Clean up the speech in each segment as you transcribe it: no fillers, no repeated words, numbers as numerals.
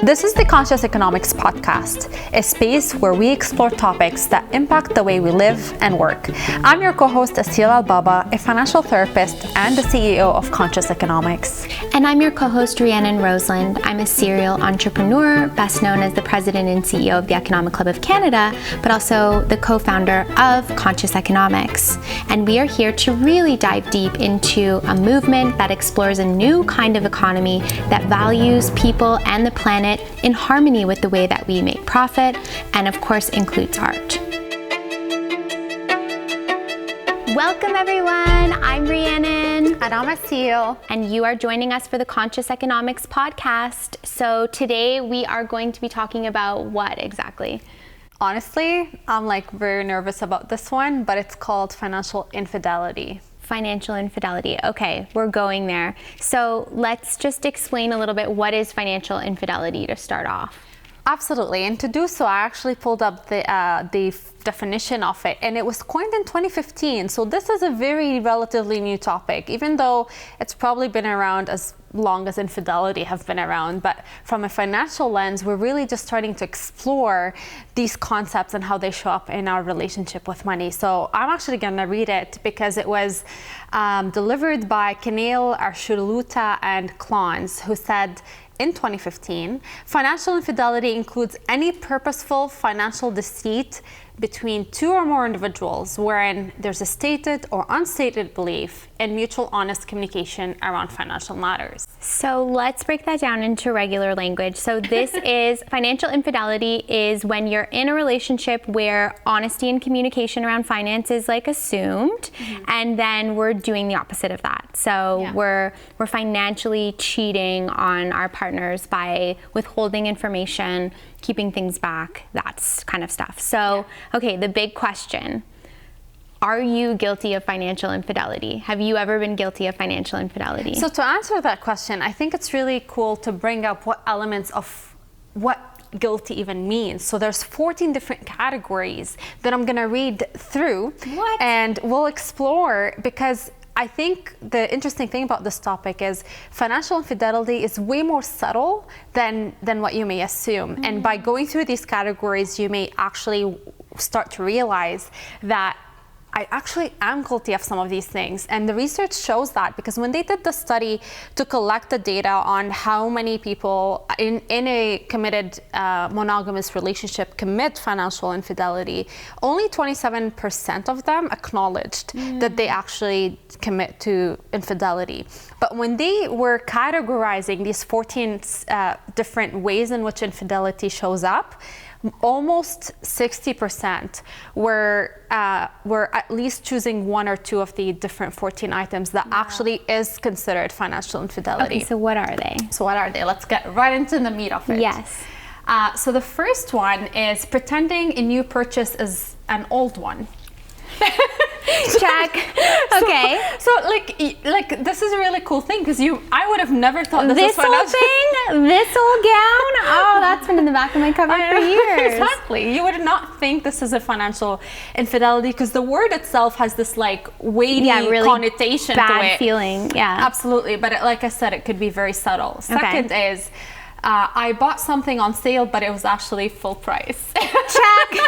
This is the Conscious Economics Podcast, a space where we explore topics that impact the way we live and work. I'm your co-host, Aseel Baba, a financial therapist and the CEO of Conscious Economics. And I'm your co-host, Rhiannon Roseland. I'm a serial entrepreneur, best known as the president and CEO of the Economic Club of Canada, but also the co-founder of Conscious Economics. And we are here to really dive deep into a movement that explores a new kind of economy that values people and the planet in harmony with the way that we make profit, and of course includes art. Welcome everyone, I'm Rhiannon. And I'm Aseel. And you are joining us for the Conscious Economics Podcast. So today we are going to be talking about what exactly? Honestly, I'm very nervous about this one, but it's called Financial Infidelity. Financial infidelity. Okay, we're going there. So let's just explain a little bit, what is financial infidelity to start off? Absolutely, and to do so, I actually pulled up the definition of it, and it was coined in 2015. So this is a very relatively new topic, even though it's probably been around as long as infidelity have been around. But from a financial lens, we're really just starting to explore these concepts and how they show up in our relationship with money. So I'm actually going to read it because it was delivered by Keneal, Arshuluta, and Clons, who said, in 2015, financial infidelity includes any purposeful financial deceit between two or more individuals wherein there's a stated or unstated belief in mutual honest communication around financial matters. So let's break that down into regular language. So this is, financial infidelity is when you're in a relationship where honesty and communication around finance is assumed, and then we're doing the opposite of that. So we're financially cheating on our partners by withholding information, keeping things back, that kind of stuff. So, okay, the big question, are you guilty of financial infidelity? Have you ever been guilty of financial infidelity? So to answer that question, I think it's really cool to bring up what elements of what guilty even means. So there's 14 different categories that I'm gonna read through. What? And we'll explore, because I think the interesting thing about this topic is financial infidelity is way more subtle than what you may assume. And by going through these categories, you may actually start to realize that I actually am guilty of some of these things. And the research shows that, because when they did the study to collect the data on how many people in a committed monogamous relationship commit financial infidelity, only 27% of them acknowledged that they actually commit to infidelity. But when they were categorizing these 14 different ways in which infidelity shows up, almost 60% were at least choosing one or two of the different 14 items that actually is considered financial infidelity. Okay, so what are they? Let's get right into the meat of it. Yes. So the first one is pretending a new purchase is an old one. Check. Okay. So this is a really cool thing, because I would have never thought this was financial. This old gown? Oh, that's been in the back of my cupboard for years. Exactly. You would not think this is a financial infidelity, because the word itself has this weighty really connotation bad to it. Feeling. Yeah. Absolutely. But like I said, it could be very subtle. Second is, I bought something on sale, but it was actually full price. Check.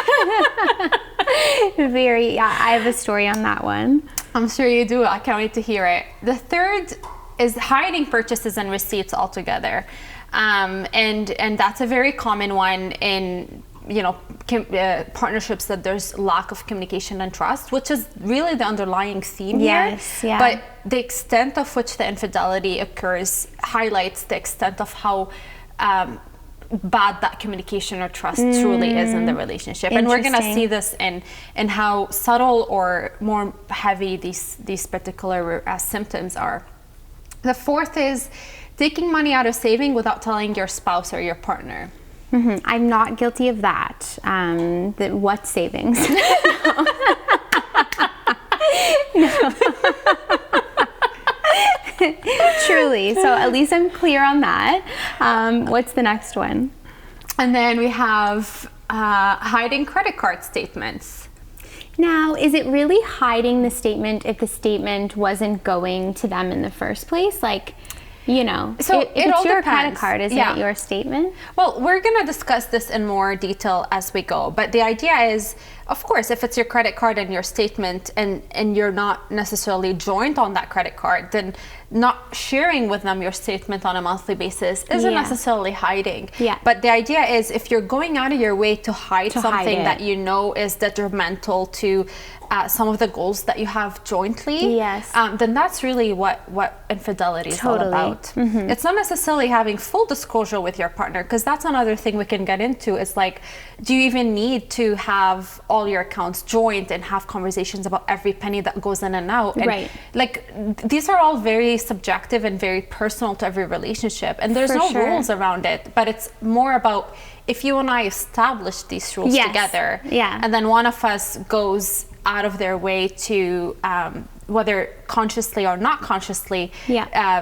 I have a story on that one. I'm sure you do. I can't wait to hear it. The third is hiding purchases and receipts altogether. And that's a very common one in partnerships that there's lack of communication and trust, which is really the underlying theme here. Yeah. But the extent of which the infidelity occurs highlights the extent of how bad that communication or trust truly is in the relationship. And we're gonna see this in how subtle or more heavy these particular symptoms are. The fourth is taking money out of saving without telling your spouse or your partner. I'm not guilty of that. What savings? No. Truly. So at least I'm clear on that. What's the next one? And then we have hiding credit card statements. Now, is it really hiding the statement if the statement wasn't going to them in the first place? Like, you know, So if it it's all your depends. credit card, isn't it your statement? Well, we're going to discuss this in more detail as we go. But the idea is, of course, if it's your credit card and your statement and you're not necessarily joined on that credit card, then not sharing with them your statement on a monthly basis isn't necessarily hiding. Yeah. But the idea is, if you're going out of your way to hide something it. that you know is detrimental to some of the goals that you have jointly, then that's really what infidelity is all about. It's not necessarily having full disclosure with your partner, because that's another thing we can get into. It's like, do you even need to have all your accounts joined and have conversations about every penny that goes in and out? And like, these are all very subjective and very personal to every relationship, and there's no rules around it, but it's more about, if you and I establish these rules together, and then one of us goes out of their way to whether consciously or not consciously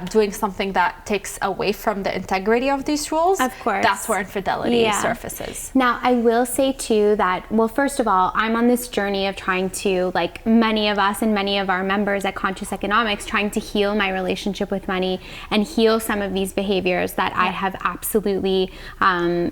doing something that takes away from the integrity of these rules, of course, that's where infidelity surfaces. Now, I will say too that, well, first of all, I'm on this journey of trying to, like many of us and many of our members at Conscious Economics, trying to heal my relationship with money and heal some of these behaviors that I have absolutely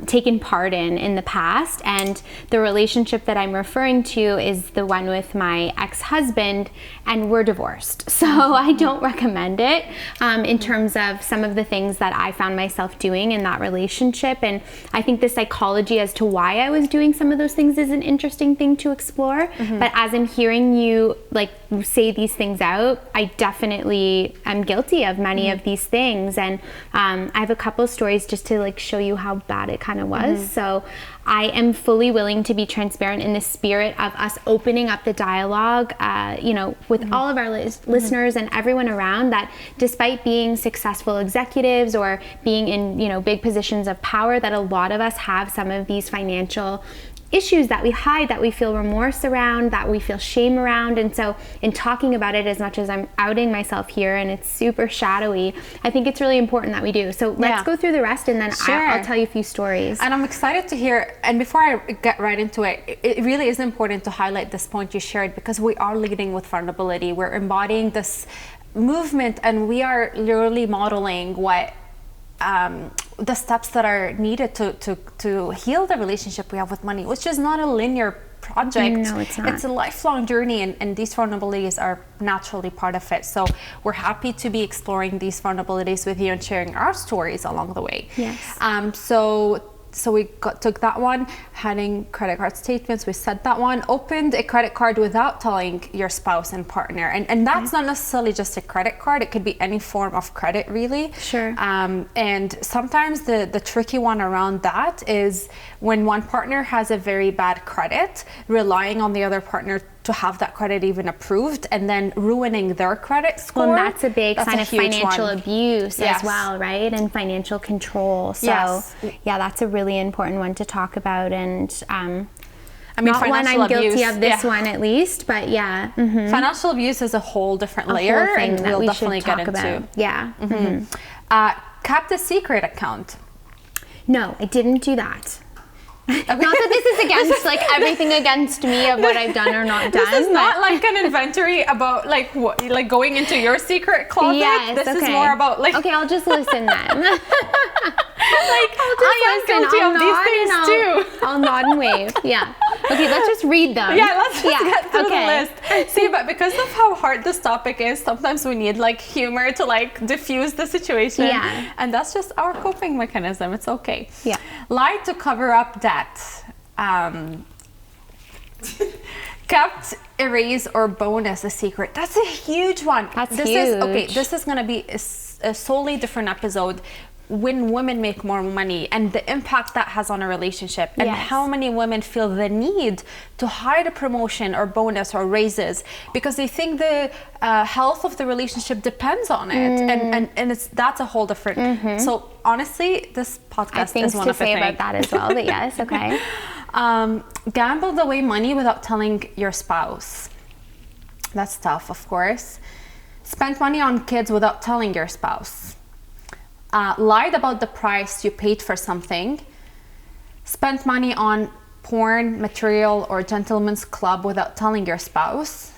taken part in the past. And the relationship that I'm referring to is the one with my ex-husband, and we're divorced. So I don't recommend it in terms of some of the things that I found myself doing in that relationship. And I think the psychology as to why I was doing some of those things is an interesting thing to explore. But as I'm hearing you like say these things out, I definitely am guilty of many of these things. And I have a couple stories just to like show you how bad it kind of was. So I am fully willing to be transparent in the spirit of us opening up the dialogue, you know, with all of our listeners and everyone around, that despite being successful executives or being in, you know, big positions of power, that a lot of us have some of these financial issues that we hide, that we feel remorse around, that we feel shame around. And so in talking about it, as much as I'm outing myself here and it's super shadowy, I think it's really important that we do. So let's go through the rest, and then I'll tell you a few stories. And I'm excited to hear, and before I get right into it, it really is important to highlight this point you shared, because we are leading with vulnerability. We're embodying this movement, and we are literally modeling what the steps that are needed to heal the relationship we have with money, which is not a linear project. No, it's not. It's a lifelong journey, and these vulnerabilities are naturally part of it. So we're happy to be exploring these vulnerabilities with you and sharing our stories along the way. So we took that one, having credit card statements, we said that one. Opened a credit card without telling your spouse and partner. And that's not necessarily just a credit card, it could be any form of credit, really. And sometimes the tricky one around that is when one partner has a very bad credit, relying on the other partner to have that credit even approved, and then ruining their credit score. Well, that's a big sign of financial abuse as well, right? And financial control. So yeah, that's a really important one to talk about. And I mean, not one I'm guilty of this one at least, but financial abuse is a whole different layer, and we'll definitely get into. Kept a secret account. No, I didn't do that. Not that this is against like everything against me of what I've done or not done. This is not like an inventory about like what, like going into your secret closet. This is more about like. Okay, I'll just listen then. Like, I am guilty of these things too. I'll nod and wave. Yeah. Okay, let's just read them. Yeah, let's just get through the list. See, but because of how hard this topic is, sometimes we need like humor to like diffuse the situation. Yeah. And that's just our coping mechanism. It's okay. Yeah. Lied to cover up debt. Kept a raise or bonus a secret. That's a huge one. This is going to be a solely different episode. When women make more money and the impact that has on a relationship, and how many women feel the need to hide a promotion or bonus or raises because they think the health of the relationship depends on it, and that's a whole different. So honestly, this podcast is one of the things to say about that as well. But yes, okay. Gambled away money without telling your spouse. That's tough, of course. Spent money on kids without telling your spouse. Lied about the price you paid for something. Spent money on porn material or gentleman's club without telling your spouse.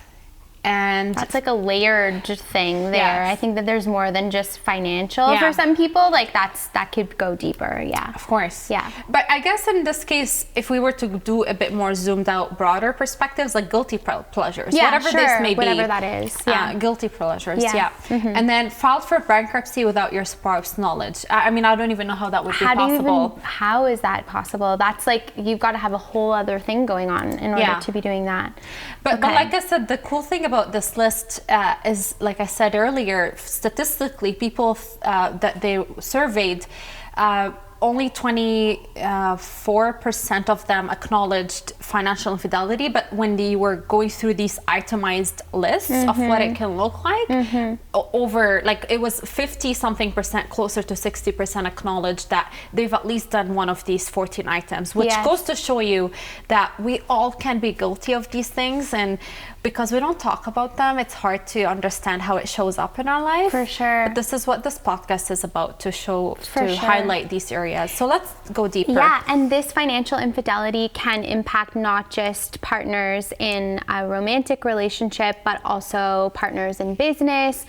And that's like a layered thing there. Yes. I think that there's more than just financial Yeah. for some people. Like that could go deeper. Yeah. Of course. Yeah. But I guess in this case, if we were to do a bit more zoomed out, broader perspectives, like guilty pleasures, Yeah, whatever sure. this may be. Whatever that is. Yeah. Guilty pleasures. Yeah. Yeah. Mm-hmm. And then filed for bankruptcy without your spouse's knowledge. I mean, I don't even know how that would be possible. How is that possible? That's like, you've got to have a whole other thing going on in order to be doing that. But like I said, the cool thing about this list is, like I said earlier, statistically, people that they surveyed, only 24% of them acknowledged financial infidelity. But when they were going through these itemized lists of what it can look like, over, like, it was 50-something%, closer to 60% acknowledged that they've at least done one of these 14 items, which goes to show you that we all can be guilty of these things. And because we don't talk about them, it's hard to understand how it shows up in our life. For sure. But this is what this podcast is about, to highlight these areas. So let's go deeper. Yeah, and this financial infidelity can impact not just partners in a romantic relationship, but also partners in business,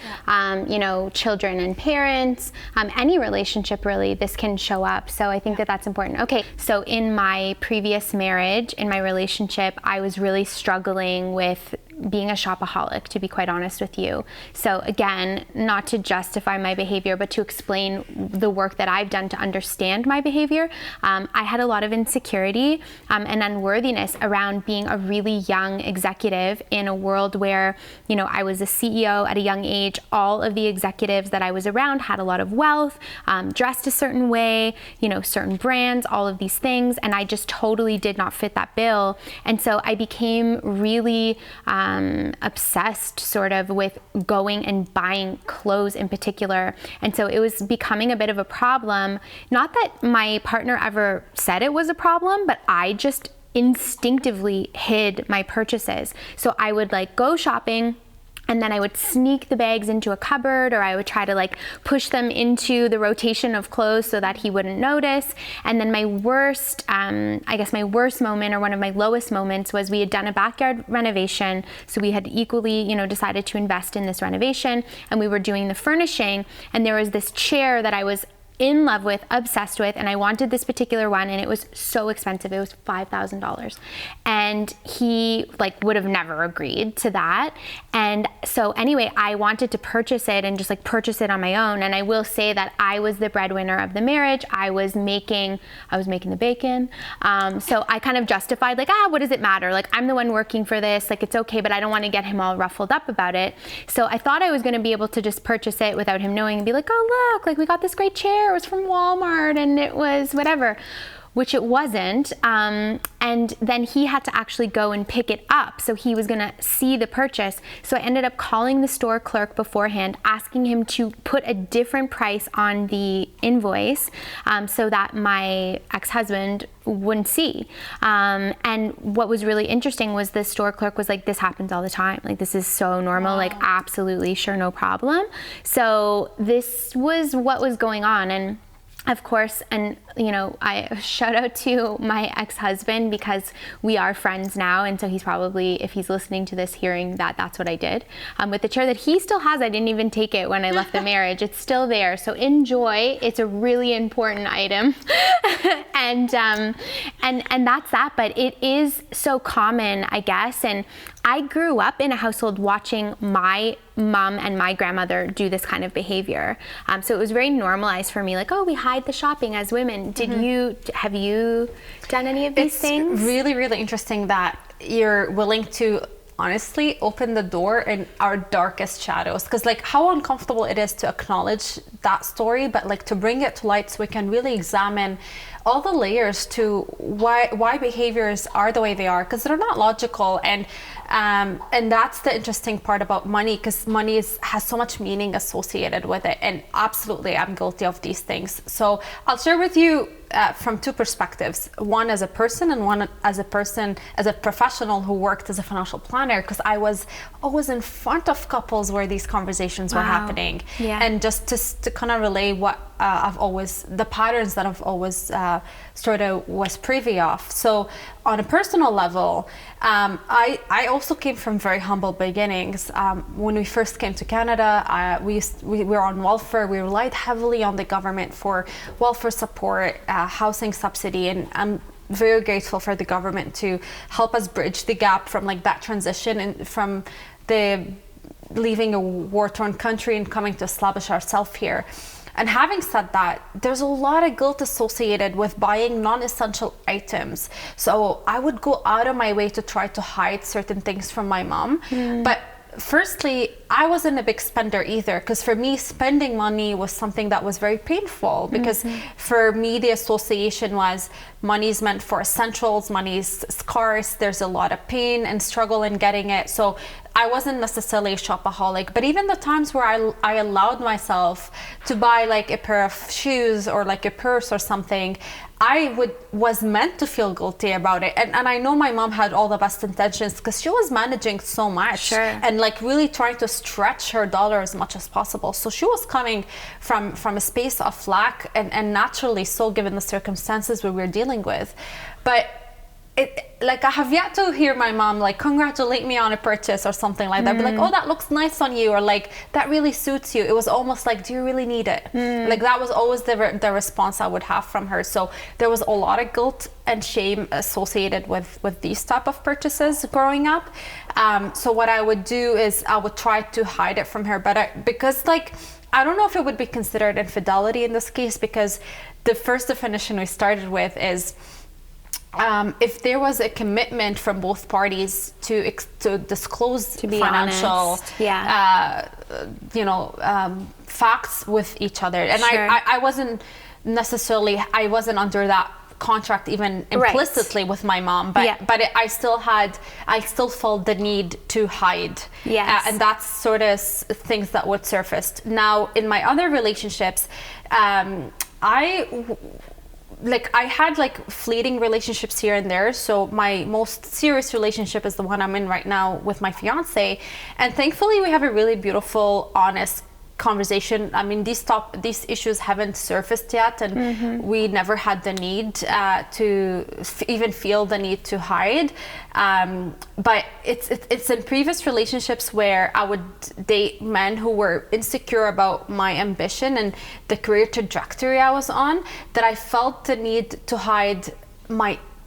children and parents, any relationship really, this can show up. So I think that that's important. Okay, so in my previous marriage, in my relationship, I was really struggling with being a shopaholic, to be quite honest with you. So again, not to justify my behavior, but to explain the work that I've done to understand my behavior. I had a lot of insecurity and unworthiness around being a really young executive in a world where, I was a CEO at a young age. All of the executives that I was around had a lot of wealth, dressed a certain way, certain brands, all of these things. And I just totally did not fit that bill. And so I became really obsessed sort of with going and buying clothes in particular. And so it was becoming a bit of a problem. Not that my partner ever said it was a problem, but I just instinctively hid my purchases. So I would go shopping, and then I would sneak the bags into a cupboard, or I would try to push them into the rotation of clothes so that he wouldn't notice. And then my worst moment, or one of my lowest moments, was we had done a backyard renovation. So we had equally, decided to invest in this renovation, and we were doing the furnishing. And there was this chair that I was in love with, obsessed with, and I wanted this particular one, and it was so expensive. It was $5,000. And he would have never agreed to that. And so anyway, I wanted to purchase it and just purchase it on my own. And I will say that I was the breadwinner of the marriage. I was making the bacon. So I kind of justified what does it matter? I'm the one working for this, it's okay, but I don't want to get him all ruffled up about it. So I thought I was going to be able to just purchase it without him knowing and be oh, look, we got this great chair. It was from Walmart, and it was whatever, which it wasn't. And then he had to actually go and pick it up. So he was gonna see the purchase. So I ended up calling the store clerk beforehand, asking him to put a different price on the invoice so that my ex-husband wouldn't see. And what was really interesting was the store clerk was this happens all the time. This is so normal, wow. Absolutely, sure, no problem. So this was what was going on. And of course, and I shout out to my ex-husband, because we are friends now, and so he's probably, if he's listening to this, hearing that that's what I did. With the chair that he still has, I didn't even take it when I left the marriage. It's still there, so enjoy. It's a really important item, and that's that. But it is so common, I guess, and I grew up in a household watching my mom and my grandmother do this kind of behavior. So it was very normalized for me, we hide the shopping as women. Have you done any of these things? It's really, really interesting that you're willing to honestly open the door in our darkest shadows, because how uncomfortable it is to acknowledge that story, but to bring it to light so we can really examine all the layers to why behaviors are the way they are, because they're not logical. And that's the interesting part about money, because money has so much meaning associated with it. And absolutely, I'm guilty of these things. So I'll share with you from two perspectives, one as a person and one as a professional who worked as a financial planner, because I was always in front of couples where these conversations were happening. Yeah. And just to kind of relay what the patterns that I've always sort of was privy of. So on a personal level, I also came from very humble beginnings. When we first came to Canada, we were on welfare. We relied heavily on the government for welfare support, housing subsidy, and I'm very grateful for the government to help us bridge the gap from like that transition and from the leaving a war-torn country and coming to establish ourselves here. And having said that, there's a lot of guilt associated with buying non-essential items. So I would go out of my way to try to hide certain things from my mom. But firstly, I wasn't a big spender either, because for me, spending money was something that was very painful, because for me, the association was money's meant for essentials, money's scarce, there's a lot of pain and struggle in getting it. So I wasn't necessarily a shopaholic, but even the times where I allowed myself to buy like a pair of shoes or like a purse or something, I was meant to feel guilty about it. And I know my mom had all the best intentions, because she was managing so much and like really trying to stretch her dollar as much as possible. So she was coming from a space of lack, and naturally so, given the circumstances we were dealing with. But I have yet to hear my mom like congratulate me on a purchase or something like that. Be like, oh, that looks nice on you, or like that really suits you. It was almost like, do you really need it? Like that was always the response I would have from her. So there was a lot of guilt and shame associated with these type of purchases growing up. So what I would do is I would try to hide it from her, but because like, I don't know if it would be considered infidelity in this case, because the first definition we started with is if there was a commitment from both parties to disclose to be financial, honest. Facts with each other, and I wasn't necessarily, I wasn't under that contract even implicitly with my mom, but I still felt the need to hide, and that's sort of things that would surface. Now in my other relationships, I had like fleeting relationships here and there. So my most serious relationship is the one I'm in right now with my fiance, and thankfully we have a really beautiful, honest conversation. I mean, these issues haven't surfaced yet, and we never had the need to even feel the need to hide. But it's in previous relationships where I would date men who were insecure about my ambition and the career trajectory I was on, that I felt the need to hide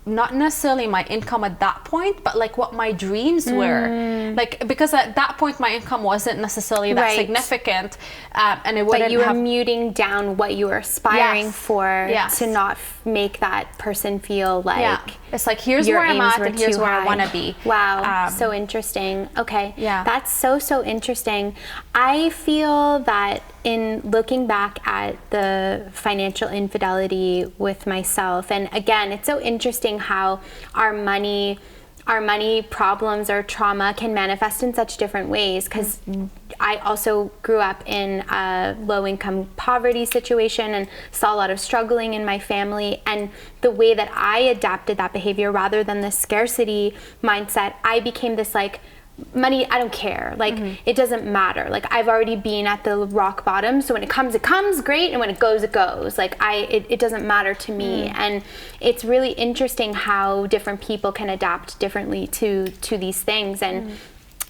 not necessarily my income at that point, but like what my dreams were. Like, because at that point my income wasn't necessarily that significant, and it wouldn't. But you were muting down what you were aspiring for to not make that person feel like it's like, here's where I'm at and here's where I want to be. Wow, so interesting. Okay, that's so interesting. I feel that in looking back at the financial infidelity with myself, and again, it's so interesting how our money problems or trauma can manifest in such different ways, because I also grew up in a low-income poverty situation and saw a lot of struggling in my family, and the way that I adapted that behavior, rather than the scarcity mindset, I became this like, money, I don't care, like it doesn't matter, like I've already been at the rock bottom, so when it comes great, and when it goes, like it doesn't matter to me. And it's really interesting how different people can adapt differently to these things. And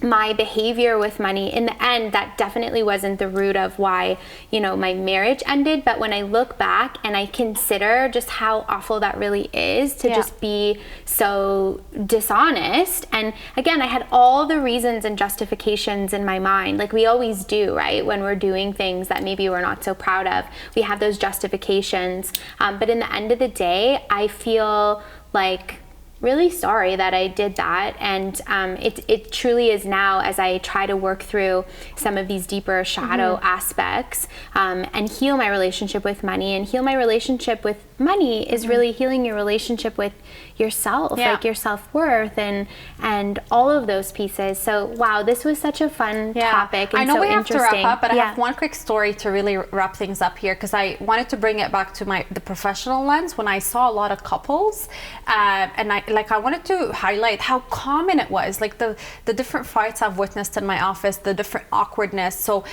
my behavior with money, in the end, that definitely wasn't the root of why, my marriage ended. But when I look back and I consider just how awful that really is to just be so dishonest, and again, I had all the reasons and justifications in my mind, like we always do, right? When we're doing things that maybe we're not so proud of, we have those justifications. But in the end of the day, I feel like really sorry that I did that, and it truly is now, as I try to work through some of these deeper shadow aspects, and heal my relationship with money. And heal my relationship with money is really healing your relationship with yourself, like your self-worth and all of those pieces. So wow, this was such a fun topic, and I know so we have to wrap up, but I have yeah. one quick story to really wrap things up here, because I wanted to bring it back to the professional lens. When I saw a lot of couples, and I wanted to highlight how common it was, like the different fights I've witnessed in my office, the different awkwardness. So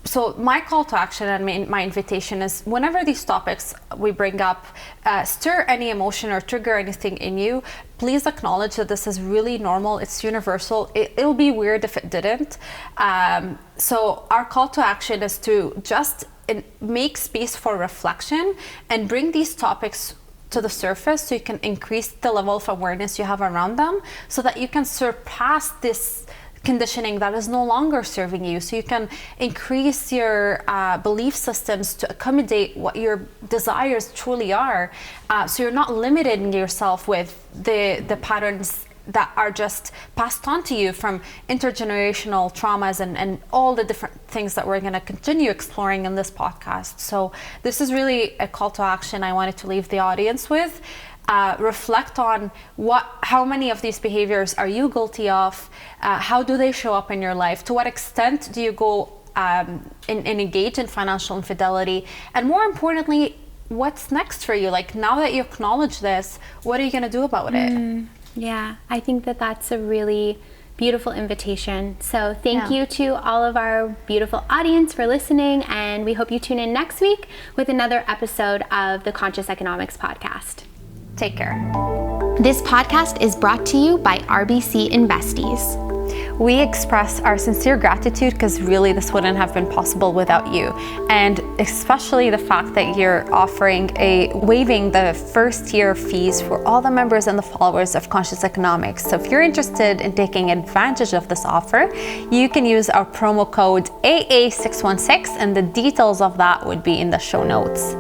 So my call to action and my invitation is, whenever these topics we bring up stir any emotion or trigger anything in you, please acknowledge that this is really normal. It's universal. It'll be weird if it didn't. So our call to action is to just make space for reflection and bring these topics to the surface, so you can increase the level of awareness you have around them, so that you can surpass this conditioning that is no longer serving you, so you can increase your belief systems to accommodate what your desires truly are, so you're not limiting yourself with the patterns that are just passed on to you from intergenerational traumas and all the different things that we're going to continue exploring in this podcast. So this is really a call to action I wanted to leave the audience with. Reflect on how many of these behaviors are you guilty of? How do they show up in your life? To what extent do you go and engage in financial infidelity? And more importantly, what's next for you? Like, now that you acknowledge this, what are you going to do about it? Yeah, I think that that's a really beautiful invitation. So thank you to all of our beautiful audience for listening, and we hope you tune in next week with another episode of the Conscious Economics Podcast. Take care. This podcast is brought to you by RBC Investees. We express our sincere gratitude, because really this wouldn't have been possible without you. And especially the fact that you're waiving the first year fees for all the members and the followers of Conscious Economics. So if you're interested in taking advantage of this offer, you can use our promo code AA616, and the details of that would be in the show notes.